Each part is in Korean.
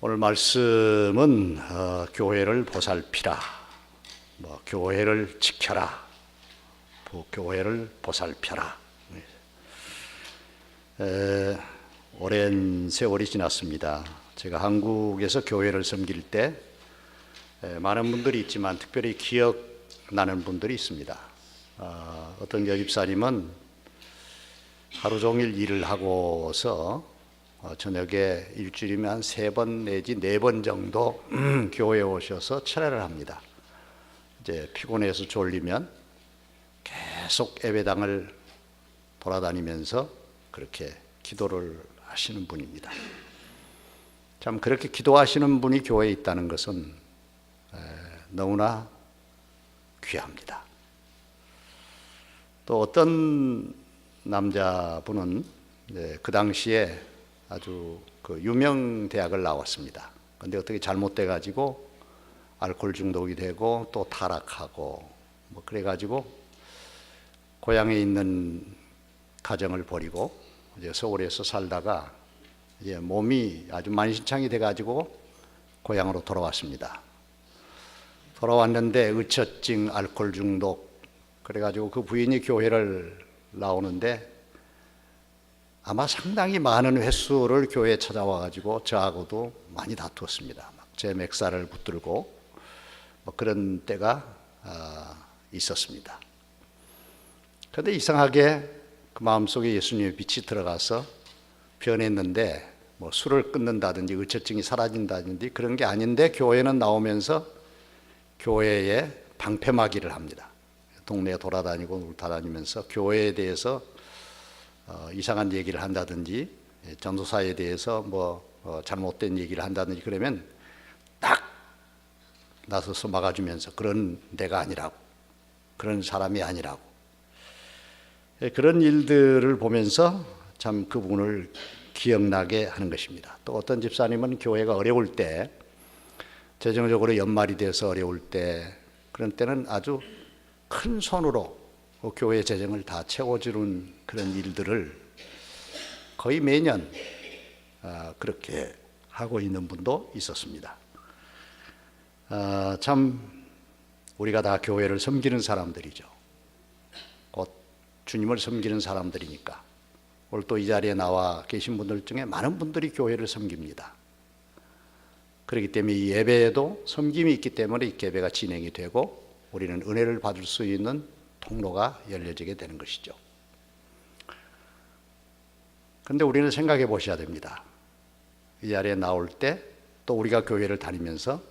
오늘 말씀은 교회를 보살피라, 교회를 지켜라, 교회를 보살펴라. 오랜 세월이 지났습니다. 제가 한국에서 교회를 섬길 때 많은 분들이 있지만 특별히 기억나는 분들이 있습니다. 어떤 여집사님은 하루 종일 일을 하고서 저녁에 일주일이면 한 3번 내지 4번 정도 교회에 오셔서 철회를 합니다. 이제 피곤해서 졸리면 계속 예배당을 돌아다니면서 그렇게 기도를 하시는 분입니다. 참 그렇게 기도하시는 분이 교회에 있다는 것은 너무나 귀합니다. 또 어떤 남자분은 그 당시에 아주 유명 대학을 나왔습니다. 그런데 어떻게 잘못돼 가지고 알코올 중독이 되고 또 타락하고 그래가지고 고향에 있는 가정을 버리고 이제 서울에서 살다가 이제 몸이 아주 만신창이 돼가지고 고향으로 돌아왔습니다. 돌아왔는데 의처증, 알코올 중독 그래가지고 그 부인이 교회를 나오는데 아마 상당히 많은 횟수를 교회에 찾아와가지고 저하고도 많이 다투었습니다. 제 맥살을 붙들고 그런 때가 있었습니다. 그런데 이상하게 그 마음속에 예수님의 빛이 들어가서 변했는데 술을 끊는다든지 의처증이 사라진다든지 그런 게 아닌데 교회는 나오면서 교회에 방패막이를 합니다. 동네에 돌아다니고 다니면서 교회에 대해서 이상한 얘기를 한다든지 전도사에 대해서 잘못된 얘기를 한다든지 그러면 딱 나서서 막아주면서 그런 데가 아니라고, 그런 사람이 아니라고. 그런 일들을 보면서 참 그분을 기억나게 하는 것입니다. 또 어떤 집사님은 교회가 어려울 때, 재정적으로 연말이 돼서 어려울 때, 그런 때는 아주 큰 손으로 교회 재정을 다 채워주는 그런 일들을 거의 매년 그렇게 하고 있는 분도 있었습니다. 참 우리가 다 교회를 섬기는 사람들이죠. 곧 주님을 섬기는 사람들이니까 오늘 또 이 자리에 나와 계신 분들 중에 많은 분들이 교회를 섬깁니다. 그렇기 때문에 이 예배에도 섬김이 있기 때문에 이 예배가 진행이 되고 우리는 은혜를 받을 수 있는 통로가 열려지게 되는 것이죠. 그런데 우리는 생각해 보셔야 됩니다. 이 자리에 나올 때 또 우리가 교회를 다니면서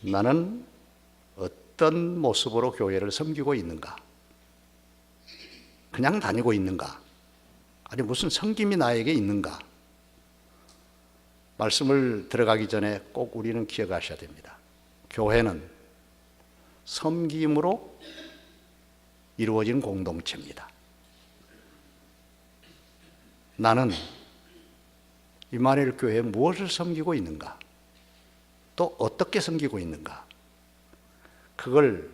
나는 어떤 모습으로 교회를 섬기고 있는가? 그냥 다니고 있는가? 아니 무슨 섬김이 나에게 있는가? 말씀을 들어가기 전에 꼭 우리는 기억하셔야 됩니다. 교회는 섬김으로 이루어진 공동체입니다. 나는 임마누엘 교회에 무엇을 섬기고 있는가? 또 어떻게 섬기고 있는가? 그걸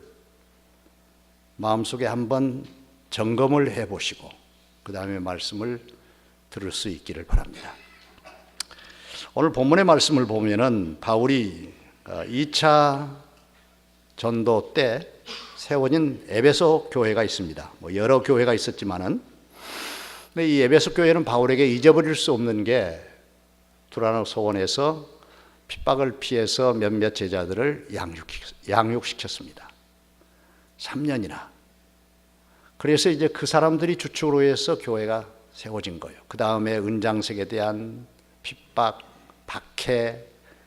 마음속에 한번 점검을 해보시고 그 다음에 말씀을 들을 수 있기를 바랍니다. 오늘 본문의 말씀을 보면은 바울이 2차 전도 때 세워진 에베소 교회가 있습니다. 여러 교회가 있었지만은 근데 이 에베소 교회는 바울에게 잊어버릴 수 없는 게 두라노 소원에서 핍박을 피해서 몇몇 제자들을 양육시켰습니다. 3년이나. 그래서 이제 그 사람들이 주축으로 해서 교회가 세워진 거예요. 그 다음에 은장색에 대한 핍박, 박해,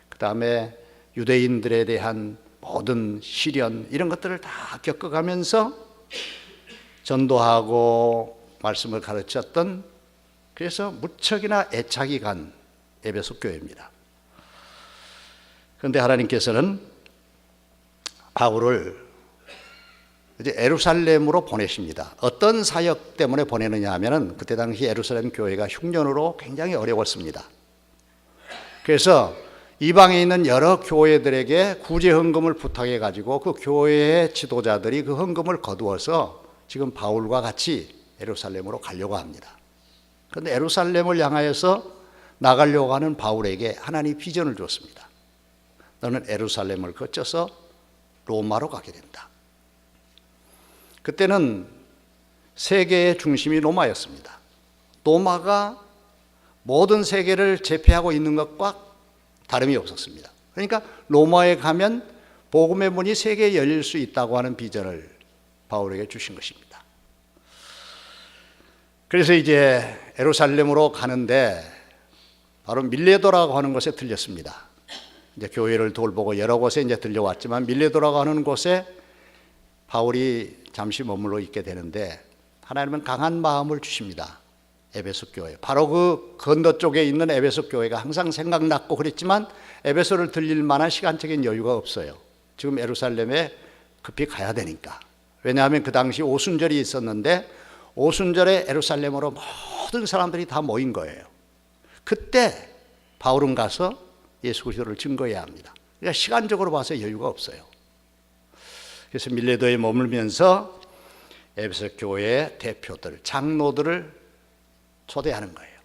그 다음에 유대인들에 대한 모든 시련 이런 것들을 다 겪어가면서 전도하고 말씀을 가르쳤던 그래서 무척이나 애착이 간 에베소 교회입니다. 그런데 하나님께서는 바울을 이제 예루살렘으로 보내십니다. 어떤 사역 때문에 보내느냐 하면은 그때 당시 예루살렘 교회가 흉년으로 굉장히 어려웠습니다. 그래서 이방에 있는 여러 교회들에게 구제 헌금을 부탁해 가지고 그 교회의 지도자들이 그 헌금을 거두어서 지금 바울과 같이 예루살렘으로 가려고 합니다. 그런데 예루살렘을 향하여서 나가려고 하는 바울에게 하나님이 비전을 줬습니다. 너는 예루살렘을 거쳐서 로마로 가게 된다. 그때는 세계의 중심이 로마였습니다. 로마가 모든 세계를 제패하고 있는 것과 다름이 없었습니다. 그러니까 로마에 가면 복음의 문이 세계에 열릴 수 있다고 하는 비전을 바울에게 주신 것입니다. 그래서 이제 예루살렘으로 가는데 바로 밀레도라고 하는 곳에 들렸습니다. 이제 교회를 돌보고 여러 곳에 이제 들려왔지만 밀레도라고 하는 곳에 바울이 잠시 머물러 있게 되는데 하나님은 강한 마음을 주십니다. 에베소 교회. 바로 그 건너 쪽에 있는 에베소 교회가 항상 생각났고 그랬지만 에베소를 들릴 만한 시간적인 여유가 없어요. 지금 예루살렘에 급히 가야 되니까. 왜냐하면 그 당시 오순절이 있었는데 오순절에 예루살렘으로 모든 사람들이 다 모인 거예요. 그때 바울은 가서 예수 그리스도를 증거해야 합니다. 그러니까 시간적으로 봐서 여유가 없어요. 그래서 밀레도에 머물면서 에베소 교회의 대표들, 장로들을 초대하는 거예요.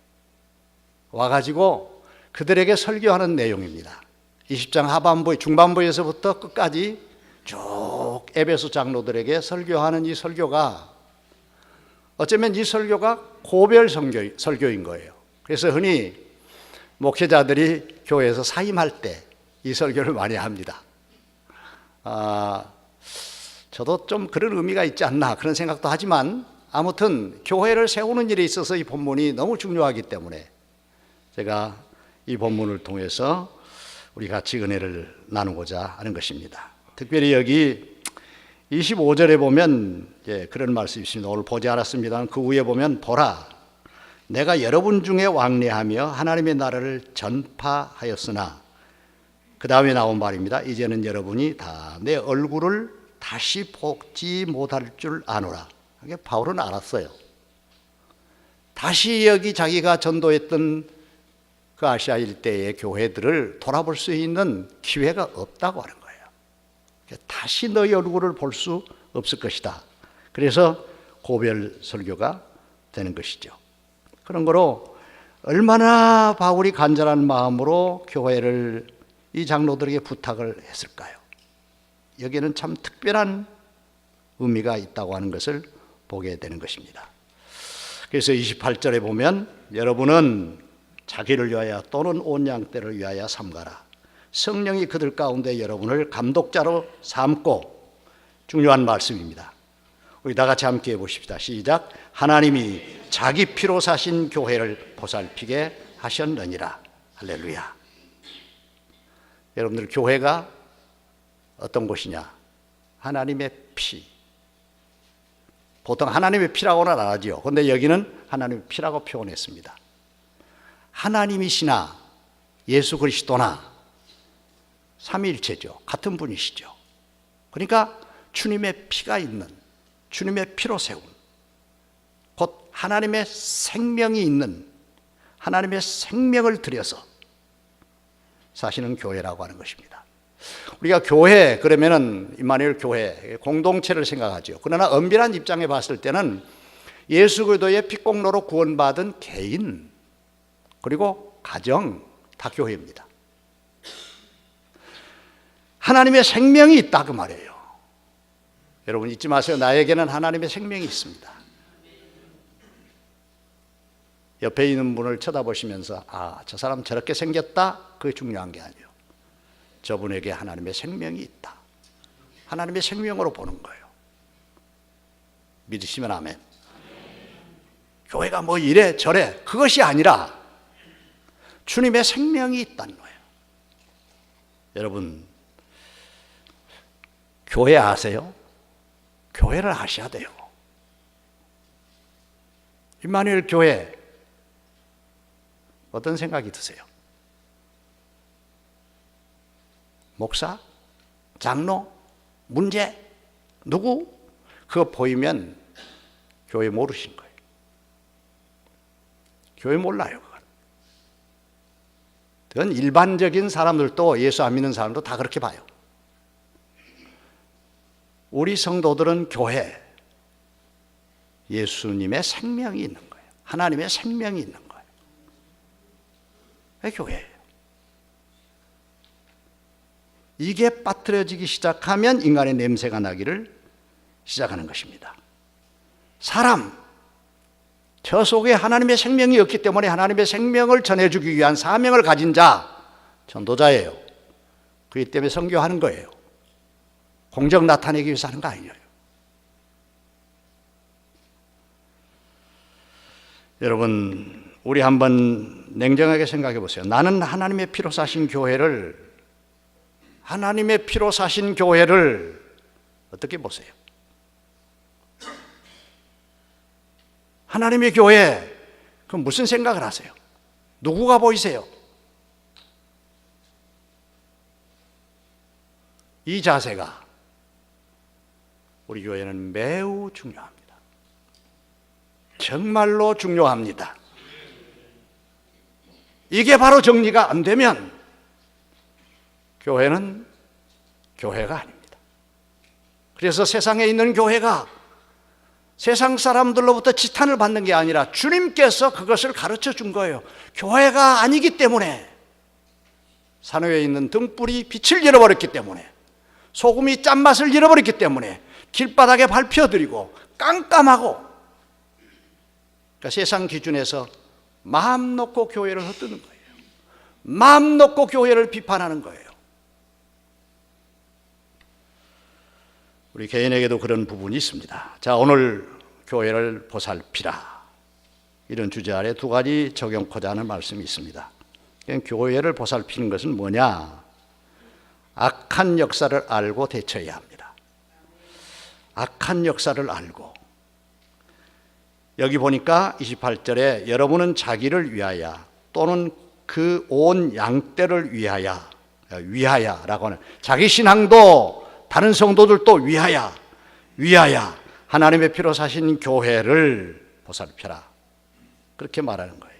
와가지고 그들에게 설교하는 내용입니다. 20장 하반부, 중반부에서부터 끝까지 쭉 에베소 장로들에게 설교하는 이 설교가 어쩌면 이 설교가 고별 설교인 거예요. 그래서 흔히 목회자들이 교회에서 사임할 때 이 설교를 많이 합니다. 저도 좀 그런 의미가 있지 않나 그런 생각도 하지만 아무튼 교회를 세우는 일에 있어서 이 본문이 너무 중요하기 때문에 제가 이 본문을 통해서 우리 같이 은혜를 나누고자 하는 것입니다. 특별히 여기 25절에 보면 그런 말씀이 있습니다. 오늘 보지 않았습니다만 그 위에 보면 보라 내가 여러분 중에 왕래하며 하나님의 나라를 전파하였으나 그 다음에 나온 말입니다. 이제는 여러분이 다 내 얼굴을 다시 보지 못할 줄 아노라. 바울은 알았어요. 다시 여기 자기가 전도했던 그 아시아 일대의 교회들을 돌아볼 수 있는 기회가 없다고 하는 거예요. 다시 너희 얼굴을 볼 수 없을 것이다. 그래서 고별 설교가 되는 것이죠. 그런 거로 얼마나 바울이 간절한 마음으로 교회를 이 장로들에게 부탁을 했을까요? 여기에는 참 특별한 의미가 있다고 하는 것을 보게 되는 것입니다. 그래서 28절에 보면 여러분은 자기를 위하여 또는 온 양떼를 위하여 삼가라. 성령이 그들 가운데 여러분을 감독자로 삼고 중요한 말씀입니다. 우리 다 같이 함께 해보십시다. 시작. 하나님이 자기 피로 사신 교회를 보살피게 하셨느니라. 할렐루야. 여러분들 교회가 어떤 곳이냐? 하나님의 피. 보통 하나님의 피라고는 안 하죠. 그런데 여기는 하나님의 피라고 표현했습니다. 하나님이시나 예수 그리스도나 삼위일체죠. 같은 분이시죠. 그러니까 주님의 피가 있는, 주님의 피로 세운, 곧 하나님의 생명이 있는, 하나님의 생명을 들여서 사시는 교회라고 하는 것입니다. 우리가 교회 그러면은 임마누엘 교회 공동체를 생각하죠. 그러나 엄밀한 입장에 봤을 때는 예수 그리스도의 피공로로 구원받은 개인 그리고 가정 다 교회입니다. 하나님의 생명이 있다 그 말이에요. 여러분 잊지 마세요. 나에게는 하나님의 생명이 있습니다. 옆에 있는 분을 쳐다보시면서 저 사람 저렇게 생겼다 그게 중요한 게 아니에요. 저분에게 하나님의 생명이 있다. 하나님의 생명으로 보는 거예요. 믿으시면 아멘. 교회가 뭐 이래 저래 그것이 아니라 주님의 생명이 있다는 거예요. 여러분 교회 아세요? 교회를 아셔야 돼요. 임마누엘 교회 어떤 생각이 드세요? 목사? 장로? 문제? 누구? 그거 보이면 교회 모르신 거예요. 교회 몰라요. 그건 일반적인 사람들도 예수 안 믿는 사람도 다 그렇게 봐요. 우리 성도들은 교회, 예수님의 생명이 있는 거예요. 하나님의 생명이 있는 거예요. 교회예요. 이게 빠뜨려지기 시작하면 인간의 냄새가 나기를 시작하는 것입니다. 사람, 저 속에 하나님의 생명이 없기 때문에 하나님의 생명을 전해주기 위한 사명을 가진 자, 전도자예요. 그렇기 때문에 선교하는 거예요. 공적 나타내기 위해서 하는 거 아니에요. 여러분, 우리 한번 냉정하게 생각해 보세요. 나는 하나님의 피로 사신 교회를 어떻게 보세요? 하나님의 교회, 그럼 무슨 생각을 하세요? 누구가 보이세요? 이 자세가 우리 교회는 매우 중요합니다. 정말로 중요합니다. 이게 바로 정리가 안 되면 교회는 교회가 아닙니다. 그래서 세상에 있는 교회가 세상 사람들로부터 지탄을 받는 게 아니라 주님께서 그것을 가르쳐 준 거예요. 교회가 아니기 때문에, 산호에 있는 등불이 빛을 잃어버렸기 때문에, 소금이 짠맛을 잃어버렸기 때문에 길바닥에 밟혀드리고 깜깜하고, 그러니까 세상 기준에서 마음 놓고 교회를 헛뜨는 거예요. 마음 놓고 교회를 비판하는 거예요. 우리 개인에게도 그런 부분이 있습니다. 자, 오늘 교회를 보살피라, 이런 주제 아래 두 가지 적용코자 하는 말씀이 있습니다. 교회를 보살피는 것은 뭐냐? 악한 역사를 알고 대처해야 합니다. 악한 역사를 알고. 여기 보니까 28절에 여러분은 자기를 위하여 또는 그 온 양떼를 위하여라고 하는, 자기 신앙도 다른 성도들도 위하여 하나님의 피로 사신 교회를 보살펴라, 그렇게 말하는 거예요.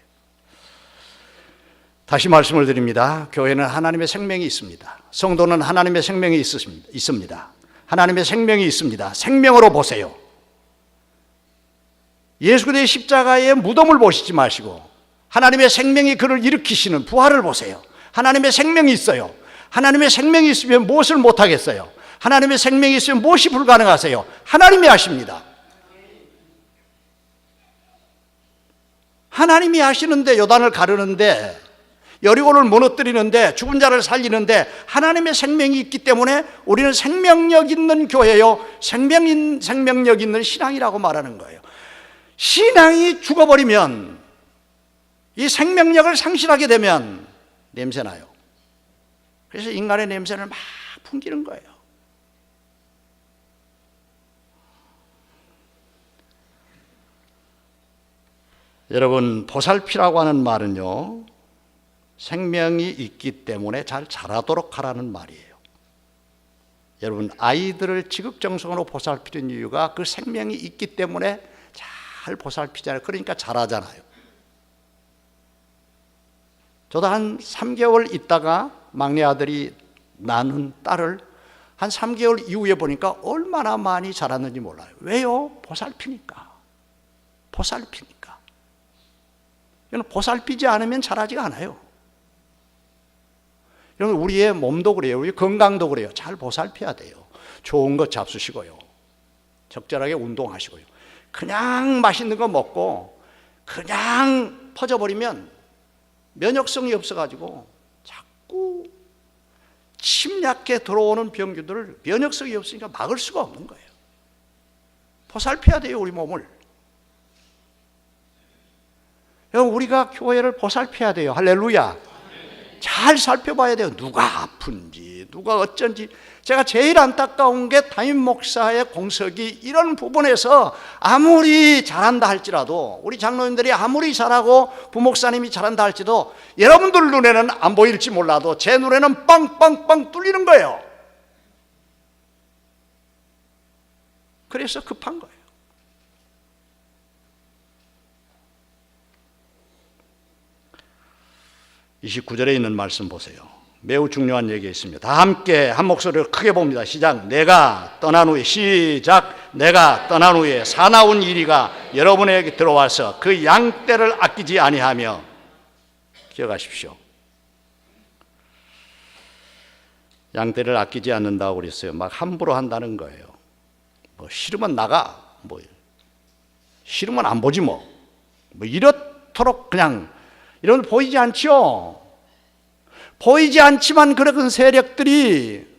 다시 말씀을 드립니다. 교회는 하나님의 생명이 있습니다. 성도는 하나님의 생명이 있습니다. 하나님의 생명이 있습니다. 생명으로 보세요. 예수 그리스도의 십자가의 무덤을 보시지 마시고 하나님의 생명이 그를 일으키시는 부활을 보세요. 하나님의 생명이 있어요. 하나님의 생명이 있으면 무엇을 못하겠어요? 하나님의 생명이 있으면 무엇이 불가능하세요? 하나님이 하십니다. 하나님이 하시는데, 요단을 가르는데, 여리고를 무너뜨리는데, 죽은 자를 살리는데 하나님의 생명이 있기 때문에 우리는 생명력 있는 교회요, 생명력 있는 신앙이라고 말하는 거예요. 신앙이 죽어버리면, 이 생명력을 상실하게 되면 냄새나요. 그래서 인간의 냄새를 막 풍기는 거예요. 여러분, 보살피라고 하는 말은요, 생명이 있기 때문에 잘 자라도록 하라는 말이에요. 여러분, 아이들을 지극정성으로 보살피는 이유가 그 생명이 있기 때문에 잘 보살피잖아요. 그러니까 자라잖아요. 저도 한 3개월 있다가 막내 아들이 낳은 딸을 한 3개월 이후에 보니까 얼마나 많이 자랐는지 몰라요. 왜요? 보살피니까. 보살피지 않으면 자라지가 않아요. 여러분, 우리의 몸도 그래요. 우리 건강도 그래요. 잘 보살펴야 돼요. 좋은 것 잡수시고요. 적절하게 운동하시고요. 그냥 맛있는 거 먹고 그냥 퍼져버리면 면역성이 없어가지고 자꾸 침략해 들어오는 병균들을 면역성이 없으니까 막을 수가 없는 거예요. 보살펴야 돼요, 우리 몸을. 여러분, 우리가 교회를 보살펴야 돼요. 할렐루야. 잘 살펴봐야 돼요. 누가 아픈지, 누가 어쩐지. 제가 제일 안타까운 게 담임 목사의 공석이 이런 부분에서 아무리 잘한다 할지라도, 우리 장로님들이 아무리 잘하고 부목사님이 잘한다 할지라도 여러분들 눈에는 안 보일지 몰라도 제 눈에는 빵빵빵 뚫리는 거예요. 그래서 급한 거예요. (29절에) 있는 말씀 보세요. 매우 중요한 얘기가 있습니다. 다 함께 한 목소리로 크게 봅니다. 시작. 내가 떠난 후에, 시작. 내가 떠난 후에 사나운 이리가 여러분에게 들어와서 그 양떼를 아끼지 아니하며, 기억하십시오. 양떼를 아끼지 않는다고 그랬어요. 막 함부로 한다는 거예요. 뭐 싫으면 나가, 뭐 싫으면 안 보지 뭐 이렇도록 그냥 이런 거 보이지 않지요. 보이지 않지만 그런 세력들이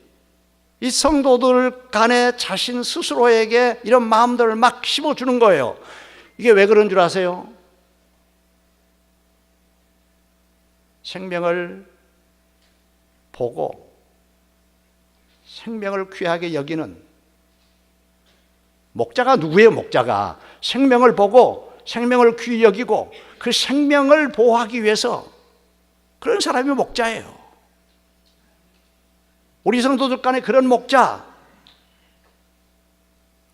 이 성도들 간에 자신 스스로에게 이런 마음들을 막 심어주는 거예요. 이게 왜 그런 줄 아세요? 생명을 보고 생명을 귀하게 여기는 목자가 누구예요? 목자가 생명을 보고 생명을 귀히 여기고 그 생명을 보호하기 위해서 그런 사람이 목자예요. 우리 성도들 간에 그런 목자,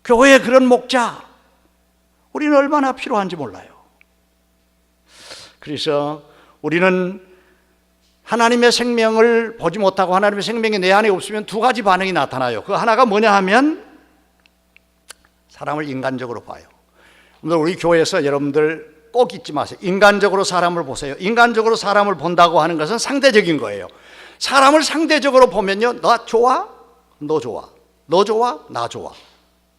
교회에 그런 목자, 우리는 얼마나 필요한지 몰라요. 그래서 우리는 하나님의 생명을 보지 못하고 하나님의 생명이 내 안에 없으면 두 가지 반응이 나타나요. 그 하나가 뭐냐 하면 사람을 인간적으로 봐요. 오늘 우리 교회에서 여러분들 꼭 잊지 마세요. 인간적으로 사람을 보세요. 인간적으로 사람을 본다고 하는 것은 상대적인 거예요. 사람을 상대적으로 보면요, 나 좋아? 너 좋아. 너 좋아? 나 좋아.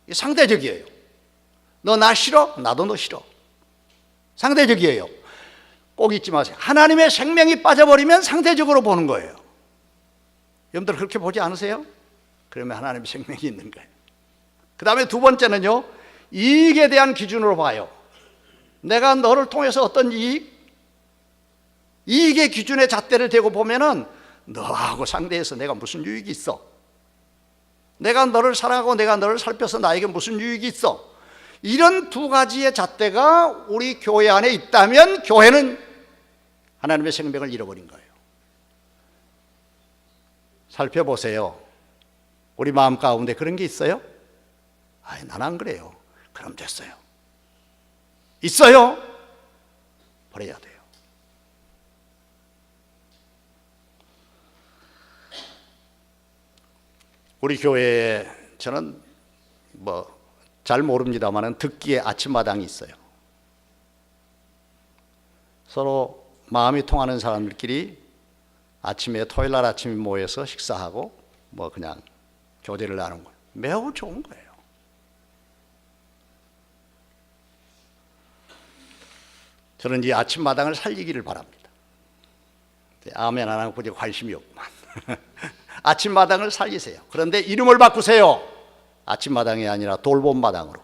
이게 상대적이에요. 너 나 싫어? 나도 너 싫어. 상대적이에요. 꼭 잊지 마세요. 하나님의 생명이 빠져버리면 상대적으로 보는 거예요. 여러분들 그렇게 보지 않으세요? 그러면 하나님의 생명이 있는 거예요. 그 다음에 두 번째는요, 이익에 대한 기준으로 봐요. 내가 너를 통해서 어떤 이익의 기준에 잣대를 대고 보면은 너하고 상대해서 내가 무슨 유익이 있어? 내가 너를 사랑하고 내가 너를 살펴서 나에게 무슨 유익이 있어? 이런 두 가지의 잣대가 우리 교회 안에 있다면 교회는 하나님의 생명을 잃어버린 거예요. 살펴보세요. 우리 마음 가운데 그런 게 있어요? 아이, 난 안 그래요. 그럼 됐어요. 있어요? 버려야 돼요. 우리 교회에 저는 잘 모릅니다만은 듣기에 아침마당이 있어요. 서로 마음이 통하는 사람들끼리 아침에 토요일 날 아침에 모여서 식사하고 그냥 교제를 나누는 거예요. 매우 좋은 거예요. 저는 이 아침마당을 살리기를 바랍니다. 아멘 안 하고 굳이 관심이 없구만. 아침마당을 살리세요. 그런데 이름을 바꾸세요. 아침마당이 아니라 돌봄마당으로.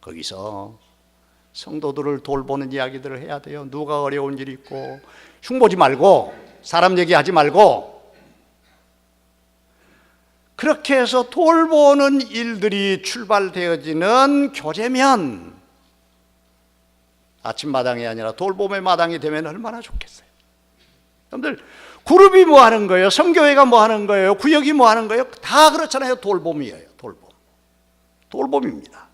거기서 성도들을 돌보는 이야기들을 해야 돼요. 누가 어려운 일이 있고 흉보지 말고 사람 얘기하지 말고 그렇게 해서 돌보는 일들이 출발되어지는 교제면 아침마당이 아니라 돌봄의 마당이 되면 얼마나 좋겠어요. 여러분들 그룹이 뭐 하는 거예요? 성교회가 뭐 하는 거예요? 구역이 뭐 하는 거예요? 다 그렇잖아요. 돌봄이에요. 돌봄입니다.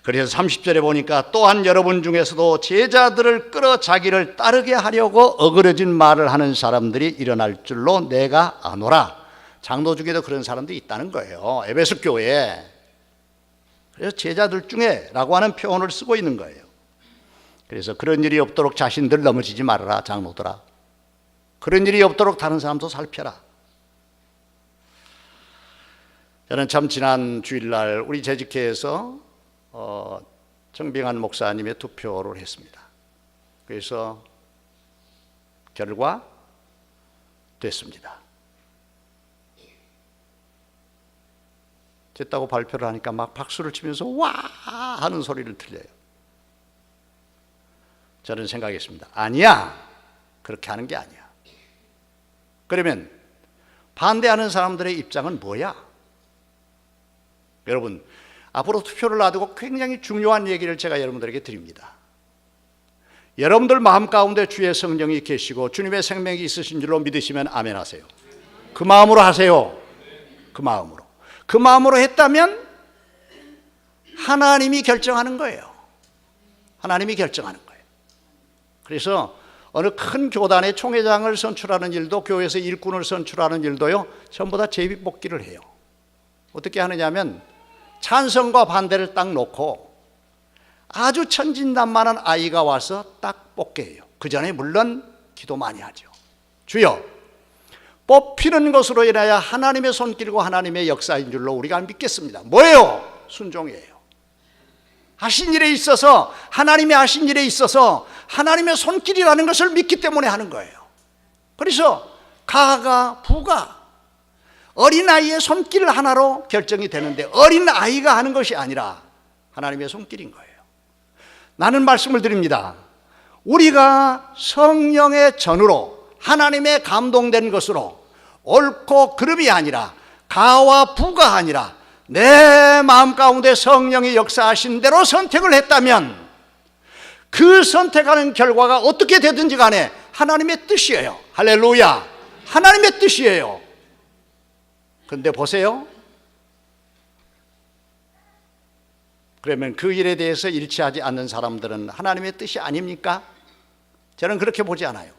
그래서 30절에 보니까 또한 여러분 중에서도 제자들을 끌어 자기를 따르게 하려고 어그러진 말을 하는 사람들이 일어날 줄로 내가 아노라. 장로 중에도 그런 사람들이 있다는 거예요. 에베소 교회에. 그래서 제자들 중에 라고 하는 표현을 쓰고 있는 거예요. 그래서 그런 일이 없도록 자신들 넘어지지 말아라, 장로들아. 그런 일이 없도록 다른 사람도 살펴라. 저는 참 지난 주일날 우리 재직회에서 정병환 목사님의 투표를 했습니다. 그래서 결과 됐습니다. 됐다고 발표를 하니까 막 박수를 치면서 와 하는 소리를 들려요. 저는 생각했습니다. 아니야. 그렇게 하는 게 아니야. 그러면 반대하는 사람들의 입장은 뭐야? 여러분, 앞으로 투표를 놔두고 굉장히 중요한 얘기를 제가 여러분들에게 드립니다. 여러분들 마음 가운데 주의 성령이 계시고 주님의 생명이 있으신 줄로 믿으시면 아멘 하세요. 그 마음으로 하세요. 그 마음으로 했다면 하나님이 결정하는 거예요. 하나님이 결정하는 거예요. 그래서 어느 큰 교단의 총회장을 선출하는 일도 교회에서 일꾼을 선출하는 일도요, 전부 다 제비뽑기를 해요. 어떻게 하느냐면 찬성과 반대를 딱 놓고 아주 천진난만한 아이가 와서 딱 뽑게 해요. 그 전에 물론 기도 많이 하죠. 주여, 뽑히는 것으로 인하여 하나님의 손길과 하나님의 역사인 줄로 우리가 믿겠습니다. 뭐예요? 순종이에요. 하신 일에 있어서, 하나님의 하신 일에 있어서 하나님의 손길이라는 것을 믿기 때문에 하는 거예요. 그래서 가가 부가 어린아이의 손길 하나로 결정이 되는데, 어린아이가 하는 것이 아니라 하나님의 손길인 거예요. 나는 말씀을 드립니다. 우리가 성령의 전으로 하나님의 감동된 것으로 옳고 그름이 아니라, 가와 부가 아니라 내 마음 가운데 성령이 역사하신 대로 선택을 했다면, 그 선택하는 결과가 어떻게 되든지 간에 하나님의 뜻이에요. 할렐루야. 하나님의 뜻이에요. 그런데 보세요. 그러면 그 일에 대해서 일치하지 않는 사람들은 하나님의 뜻이 아닙니까? 저는 그렇게 보지 않아요.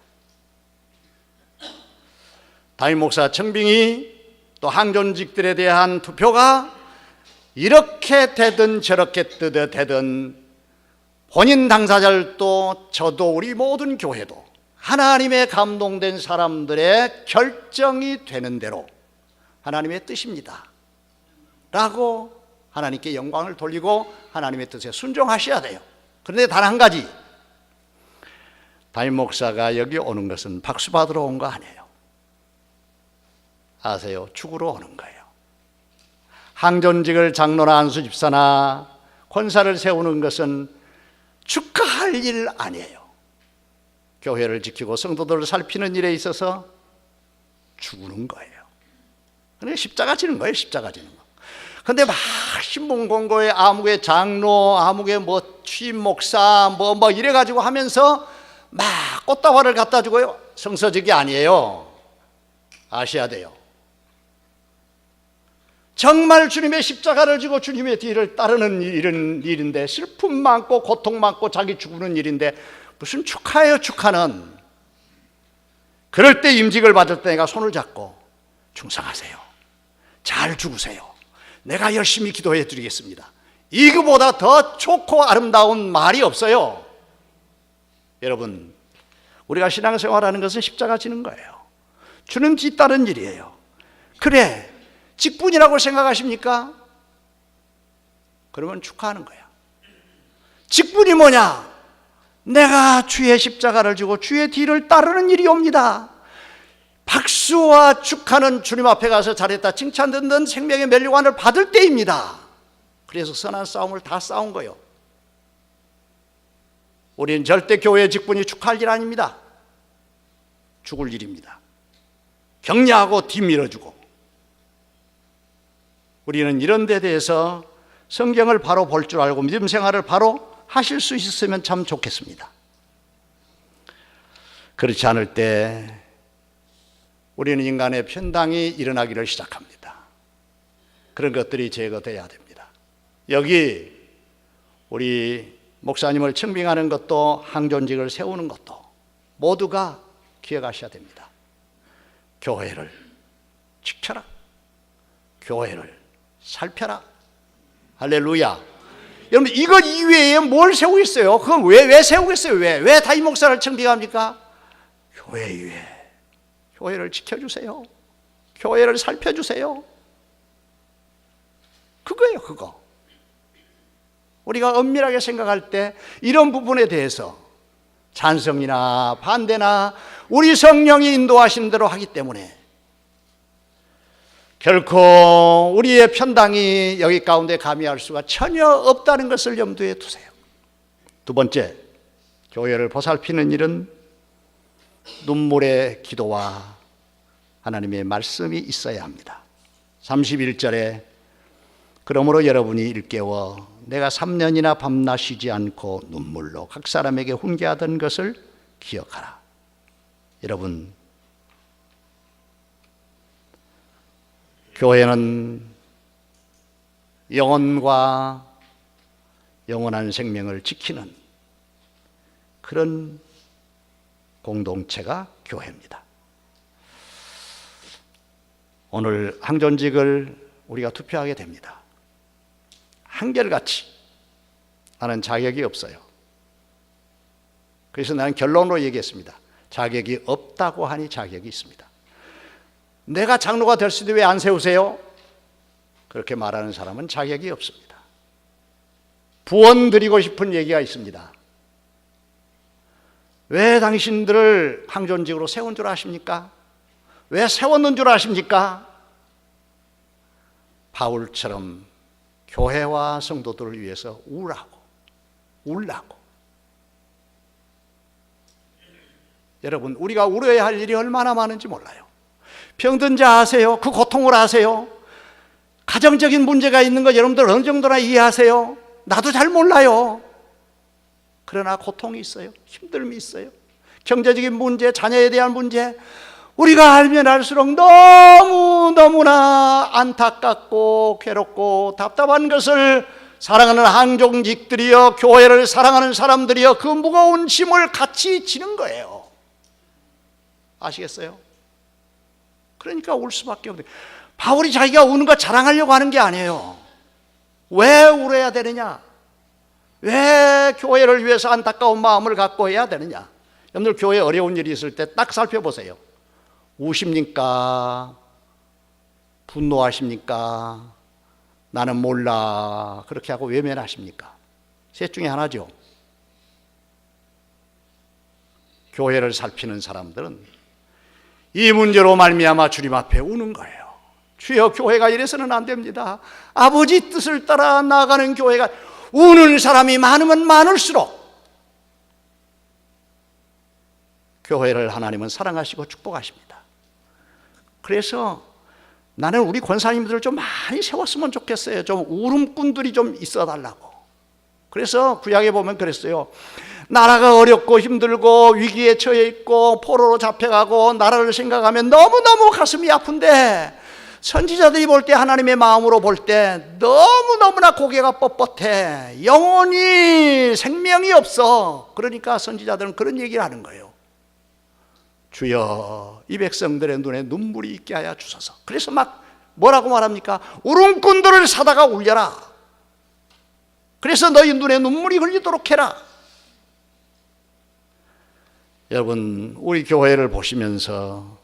담임 목사 청빙이 또 항존직들에 대한 투표가 이렇게 되든 저렇게 되든 본인 당사자들도 저도 우리 모든 교회도 하나님의 감동된 사람들의 결정이 되는 대로 하나님의 뜻입니다 라고 하나님께 영광을 돌리고 하나님의 뜻에 순종하셔야 돼요. 그런데 단 한 가지, 담임 목사가 여기 오는 것은 박수 받으러 온 거 아니에요. 아세요? 죽으러 오는 거예요. 항존직을 장로나 안수 집사나 권사를 세우는 것은 축하할 일 아니에요. 교회를 지키고 성도들을 살피는 일에 있어서 죽는 거예요. 그러니까 십자가 지는 거예요. 십자가 지는 거. 근데 막 신문 공고에 아무개 장로, 아무개 뭐 취임 목사 뭐 이래가지고 하면서 막 꽃다발을 갖다 주고요. 성서직이 아니에요. 아셔야 돼요. 정말 주님의 십자가를 지고 주님의 뒤를 따르는 이런 일인데, 슬픔 많고 고통 많고 자기 죽는 일인데 무슨 축하예요, 축하는. 그럴 때 임직을 받을 때 내가 손을 잡고 충성하세요, 잘 죽으세요, 내가 열심히 기도해 드리겠습니다, 이거보다 더 좋고 아름다운 말이 없어요. 여러분, 우리가 신앙생활하는 것은 십자가 지는 거예요. 주는 뒤따른 일이에요. 그래, 직분이라고 생각하십니까? 그러면 축하하는 거야. 직분이 뭐냐? 내가 주의 십자가를 지고 주의 뒤를 따르는 일이 옵니다. 박수와 축하는 주님 앞에 가서 잘했다 칭찬 듣는 생명의 멸류관을 받을 때입니다. 그래서 선한 싸움을 다 싸운 거예요. 우리는 절대 교회의 직분이 축하할 일 아닙니다. 죽을 일입니다. 격려하고 뒤밀어주고. 우리는 이런 데 대해서 성경을 바로 볼 줄 알고 믿음 생활을 바로 하실 수 있었으면 참 좋겠습니다. 그렇지 않을 때 우리는 인간의 편당이 일어나기를 시작합니다. 그런 것들이 제거돼야 됩니다. 여기 우리 목사님을 청빙하는 것도 항존직을 세우는 것도 모두가 기억하셔야 됩니다. 교회를 지켜라. 교회를 살펴라. 할렐루야. 여러분, 이거 이외에 뭘 세우겠어요? 그건 왜 세우겠어요? 왜 담임 목사를 청빙합니까? 교회 위에 교회를 지켜주세요. 교회를 살펴주세요. 그거예요, 그거. 우리가 엄밀하게 생각할 때 이런 부분에 대해서 찬성이나 반대나 우리 성령이 인도하시는 대로 하기 때문에 결코 우리의 편당이 여기 가운데 가미할 수가 전혀 없다는 것을 염두에 두세요. 두 번째, 교회를 보살피는 일은 눈물의 기도와 하나님의 말씀이 있어야 합니다. 31절에 그러므로 여러분이 일깨워 내가 3년이나 밤낮 쉬지 않고 눈물로 각 사람에게 훈계하던 것을 기억하라. 여러분, 교회는 영혼과 영원한 생명을 지키는 그런 공동체가 교회입니다. 오늘 항존직을 우리가 투표하게 됩니다. 한결같이 나는 자격이 없어요. 그래서 나는 결론으로 얘기했습니다. 자격이 없다고 하니 자격이 있습니다. 내가 장로가 될 수도 왜 안 세우세요? 그렇게 말하는 사람은 자격이 없습니다. 부원 드리고 싶은 얘기가 있습니다. 왜 당신들을 항존직으로 세운 줄 아십니까? 왜 세웠는 줄 아십니까? 바울처럼 교회와 성도들을 위해서 울라고. 여러분, 우리가 울어야 할 일이 얼마나 많은지 몰라요. 병든자 아세요? 그 고통을 아세요? 가정적인 문제가 있는 거 여러분들 어느 정도나 이해하세요? 나도 잘 몰라요. 그러나 고통이 있어요. 힘듦이 있어요. 경제적인 문제, 자녀에 대한 문제, 우리가 알면 알수록 너무나 안타깝고 괴롭고 답답한 것을 사랑하는 항종직들이여, 교회를 사랑하는 사람들이여, 그 무거운 짐을 같이 지는 거예요. 아시겠어요? 그러니까 울 수밖에 없는 거예요. 바울이 자기가 우는 거 자랑하려고 하는 게 아니에요. 왜 울어야 되느냐? 왜 교회를 위해서 안타까운 마음을 갖고 해야 되느냐? 여러분들 교회에 어려운 일이 있을 때 딱 살펴보세요. 우십니까? 분노하십니까? 나는 몰라. 그렇게 하고 외면하십니까? 셋 중에 하나죠. 교회를 살피는 사람들은 이 문제로 말미암아 주님 앞에 우는 거예요. 주여, 교회가 이래서는 안 됩니다. 아버지 뜻을 따라 나아가는 교회가, 우는 사람이 많으면 많을수록 교회를 하나님은 사랑하시고 축복하십니다. 그래서 나는 우리 권사님들을 좀 많이 세웠으면 좋겠어요. 좀 울음꾼들이 좀 있어 달라고. 그래서 구약에 보면 그랬어요. 나라가 어렵고 힘들고 위기에 처해 있고 포로로 잡혀가고 나라를 생각하면 너무너무 가슴이 아픈데, 선지자들이 볼 때, 하나님의 마음으로 볼 때 너무너무나 고개가 뻣뻣해. 영혼이 생명이 없어. 그러니까 선지자들은 그런 얘기를 하는 거예요. 주여, 이 백성들의 눈에 눈물이 있게 하여 주소서. 그래서 막 뭐라고 말합니까? 울음꾼들을 사다가 울려라. 그래서 너희 눈에 눈물이 흘리도록 해라. 여러분, 우리 교회를 보시면서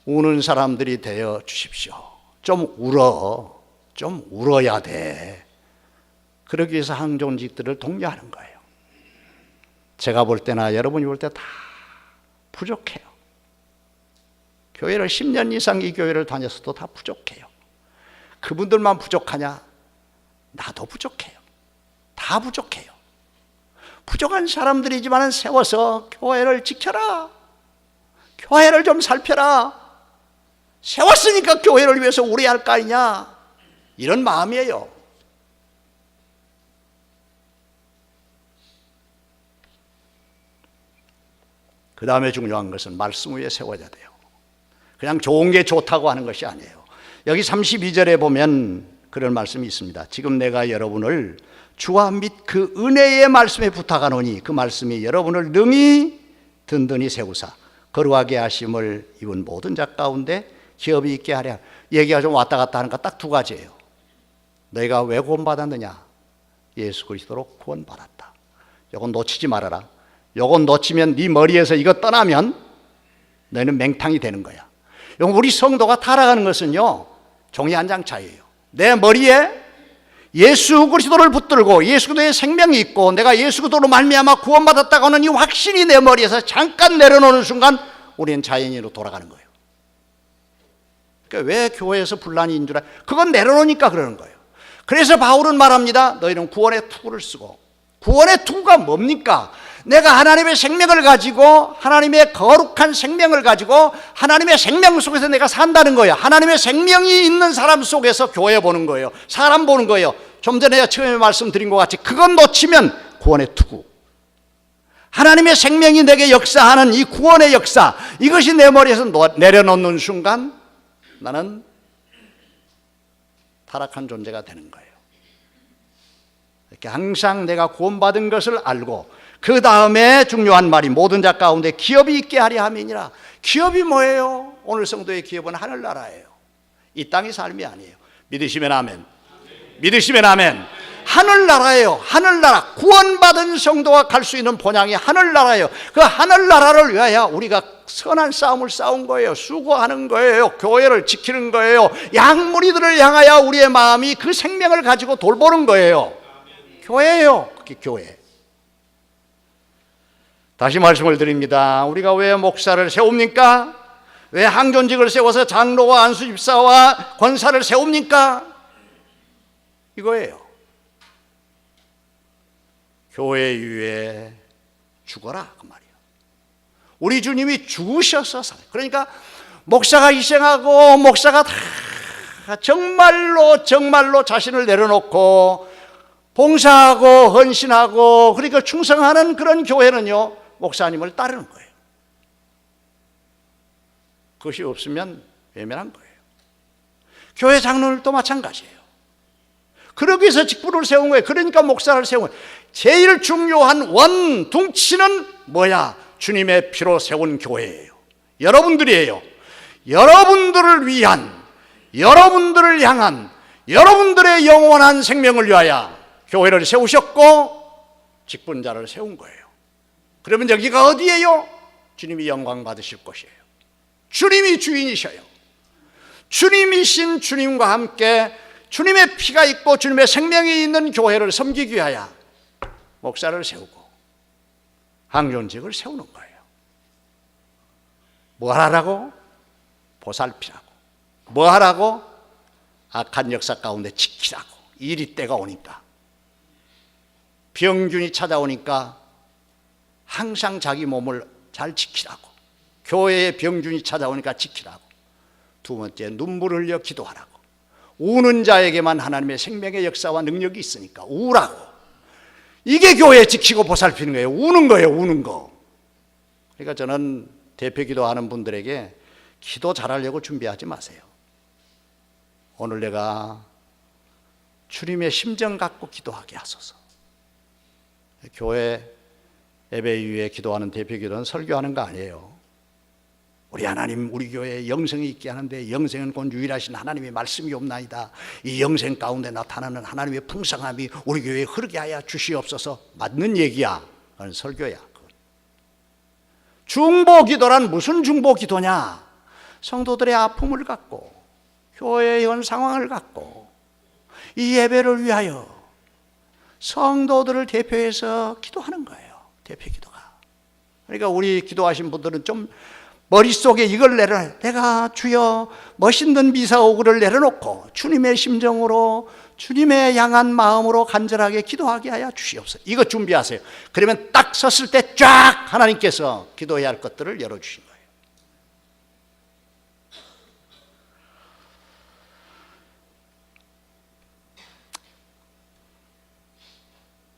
우는 사람들이 되어 주십시오. 좀 울어야 돼. 그러기 위해서 항존직들을 독려하는 거예요. 제가 볼 때나 여러분이 볼 때 다 부족해요. 교회를 10년 이상 이 교회를 다녔어도 다 부족해요. 그분들만 부족하냐? 나도 부족해요. 다 부족해요. 부족한 사람들이지만 세워서 교회를 지켜라. 교회를 좀 살펴라. 세웠으니까 교회를 위해서 울어야 할 거 아니냐, 이런 마음이에요. 그 다음에 중요한 것은 말씀 위에 세워야 돼요. 그냥 좋은 게 좋다고 하는 것이 아니에요. 여기 32절에 보면 그런 말씀이 있습니다. 지금 내가 여러분을 주와 및 그 은혜의 말씀에 부탁하노니 그 말씀이 여러분을 능히 든든히 세우사 거룩하게 하심을 입은 모든 자 가운데 기업이 있게 하랴. 얘기가 좀 왔다 갔다 하는 거 딱 두 가지예요. 너희가 왜 구원받았느냐? 예수 그리스도로 구원받았다. 이건 놓치지 말아라. 이건 놓치면 네 머리에서 이거 떠나면 너희는 맹탕이 되는 거야. 우리 성도가 타락하는 것은요, 종이 한 장 차이예요. 내 머리에 예수 그리스도를 붙들고 예수 그리스도의 생명이 있고 내가 예수 그리스도로 말미암아 구원받았다고 하는 이 확신이 내 머리에서 잠깐 내려놓는 순간 우리는 자연인으로 돌아가는 거예요. 그러니까 왜 교회에서 분란이 줄 그건 내려놓으니까 그러는 거예요. 그래서 바울은 말합니다. 너희는 구원의 투구를 쓰고, 구원의 투구가 뭡니까? 내가 하나님의 생명을 가지고, 하나님의 거룩한 생명을 가지고 하나님의 생명 속에서 내가 산다는 거예요. 하나님의 생명이 있는 사람 속에서 교회 보는 거예요. 사람 보는 거예요. 좀 전에 처음에 말씀드린 것 같이 그건 놓치면 구원의 투구, 하나님의 생명이 내게 역사하는 이 구원의 역사, 이것이 내 머리에서 내려놓는 순간 나는 타락한 존재가 되는 거예요. 이렇게 항상 내가 구원받은 것을 알고, 그 다음에 중요한 말이 모든 자 가운데 기업이 있게 하려 함이니라. 기업이 뭐예요? 오늘 성도의 기업은 하늘나라예요. 이 땅의 삶이 아니에요. 믿으시면 아멘. 믿으시면 아멘. 하늘나라예요. 하늘나라. 구원받은 성도가 갈 수 있는 본향이 하늘나라예요. 그 하늘나라를 위하여 우리가 선한 싸움을 싸운 거예요. 수고하는 거예요. 교회를 지키는 거예요. 양무리들을 향하여 우리의 마음이 그 생명을 가지고 돌보는 거예요. 교회예요. 그게 교회. 다시 말씀을 드립니다. 우리가 왜 목사를 세웁니까? 왜 항존직을 세워서 장로와 안수집사와 권사를 세웁니까? 이거예요. 교회 위에 죽어라 그 말이에요. 우리 주님이 죽으셔서 그러니까 목사가 희생하고 목사가 다 정말로 자신을 내려놓고 봉사하고 헌신하고 그러니까 충성하는 그런 교회는요, 목사님을 따르는 거예요. 그것이 없으면 외면한 거예요. 교회 장로들도 마찬가지예요. 그러기 위해서 직분을 세운 거예요. 그러니까 목사를 세운 거예요. 제일 중요한 원둥치는 뭐야? 주님의 피로 세운 교회예요. 여러분들이에요. 여러분들을 위한, 여러분들을 향한, 여러분들의 영원한 생명을 위하여 교회를 세우셨고 직분자를 세운 거예요. 그러면 여기가 어디예요? 주님이 영광 받으실 곳이에요. 주님이 주인이셔요. 주님이신 주님과 함께 주님의 피가 있고 주님의 생명이 있는 교회를 섬기기 위하여 목사를 세우고 항존직을 세우는 거예요. 뭐 하라고? 보살피라고. 뭐 하라고? 악한 역사 가운데 지키라고. 이리 때가 오니까, 병균이 찾아오니까 항상 자기 몸을 잘 지키라고. 교회에 병균이 찾아오니까 지키라고. 두 번째, 눈물 흘려 기도하라고. 우는 자에게만 하나님의 생명의 역사와 능력이 있으니까 우라고. 이게 교회 지키고 보살피는 거예요. 우는 거예요. 우는 거. 그러니까 저는 대표 기도하는 분들에게 기도 잘하려고 준비하지 마세요. 오늘 내가 주님의 심정 갖고 기도하게 하소서. 교회 예배 이후에 기도하는 대표 기도는 설교하는 거 아니에요. 우리 하나님, 우리 교회에 영생이 있게 하는데 영생은 곧 유일하신 하나님의 말씀이 없나이다. 이 영생 가운데 나타나는 하나님의 풍성함이 우리 교회에 흐르게 하여 주시옵소서. 맞는 얘기야. 그건 설교야. 중보기도란 무슨 중보기도냐? 성도들의 아픔을 갖고 교회의 현 상황을 갖고 이 예배를 위하여 성도들을 대표해서 기도하는 거예요. 대표기도가. 그러니까 우리 기도하신 분들은 좀 머릿속에 이걸 내가 주여 멋있는 미사오구를 내려놓고 주님의 심정으로 주님의 향한 마음으로 간절하게 기도하게 하여 주시옵소서. 이거 준비하세요. 그러면 딱 섰을 때 쫙 하나님께서 기도해야 할 것들을 열어주신 거예요.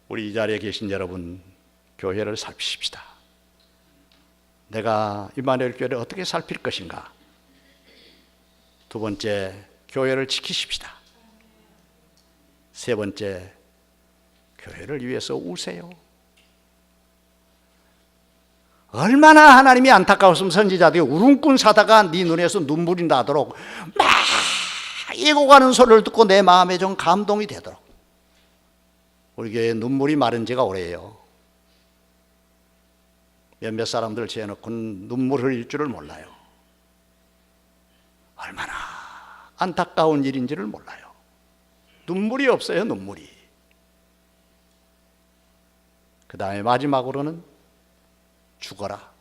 우리 이 자리에 계신 여러분, 교회를 살피십시다. 내가 임마누엘 교회를 어떻게 살필 것인가? 두 번째, 교회를 지키십시다. 세 번째, 교회를 위해서 우세요. 얼마나 하나님이 안타까웠으면 선지자들이 울음꾼 사다가 네 눈에서 눈물이 나도록 막 예고가는 소리를 듣고 내 마음에 좀 감동이 되도록. 우리 교회에 눈물이 마른 지가 오래예요. 몇몇 사람들 재놓고는 눈물 흘릴 줄을 몰라요. 얼마나 안타까운 일인지를 몰라요. 눈물이 없어요. 눈물이. 그 다음에 마지막으로는 죽어라.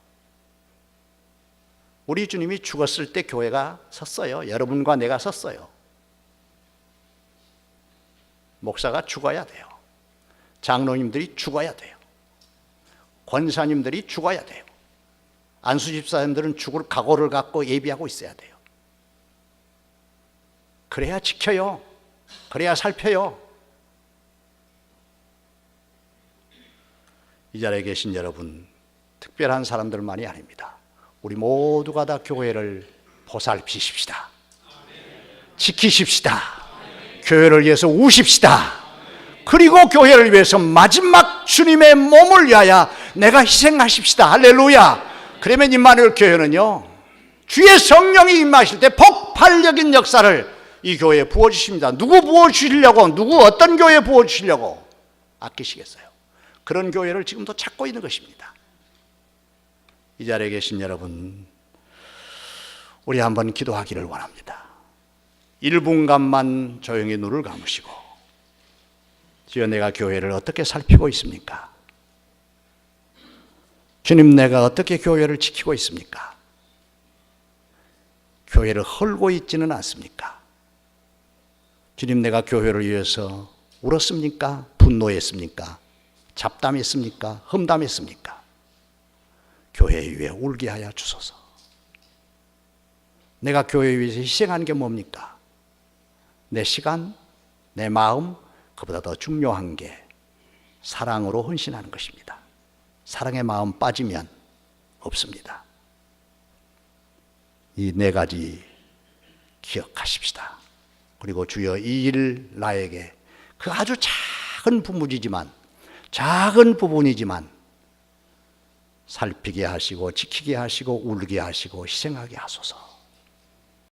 우리 주님이 죽었을 때 교회가 섰어요. 여러분과 내가 섰어요. 목사가 죽어야 돼요. 장로님들이 죽어야 돼요. 권사님들이 죽어야 돼요. 안수집사님들은 죽을 각오를 갖고 예비하고 있어야 돼요. 그래야 지켜요. 그래야 살펴요. 이 자리에 계신 여러분, 특별한 사람들만이 아닙니다. 우리 모두가 다 교회를 보살피십시다. 지키십시다. 교회를 위해서 우십시다. 그리고 교회를 위해서 마지막 주님의 몸을 위하여 내가 희생하십시다. 할렐루야. 그러면 임마누엘 교회는요, 주의 성령이 임하실 때 폭발적인 역사를 이 교회에 부어주십니다. 누구 부어주시려고, 누구 어떤 교회에 부어주시려고 아끼시겠어요? 그런 교회를 지금도 찾고 있는 것입니다. 이 자리에 계신 여러분, 우리 한번 기도하기를 원합니다. 1분간만 조용히 눈을 감으시고, 주여, 내가 교회를 어떻게 살피고 있습니까? 주님, 내가 어떻게 교회를 지키고 있습니까? 교회를 헐고 있지는 않습니까? 주님, 내가 교회를 위해서 울었습니까? 분노했습니까? 잡담했습니까? 험담했습니까? 교회 위에 울게 하여 주소서. 내가 교회 위해서 희생한 게 뭡니까? 내 시간, 내 마음, 그보다 더 중요한 게 사랑으로 헌신하는 것입니다. 사랑의 마음 빠지면 없습니다. 이 네 가지 기억하십시다. 그리고 주여, 이 일 나에게 그 아주 작은 작은 부분이지만 살피게 하시고 지키게 하시고 울게 하시고 희생하게 하소서.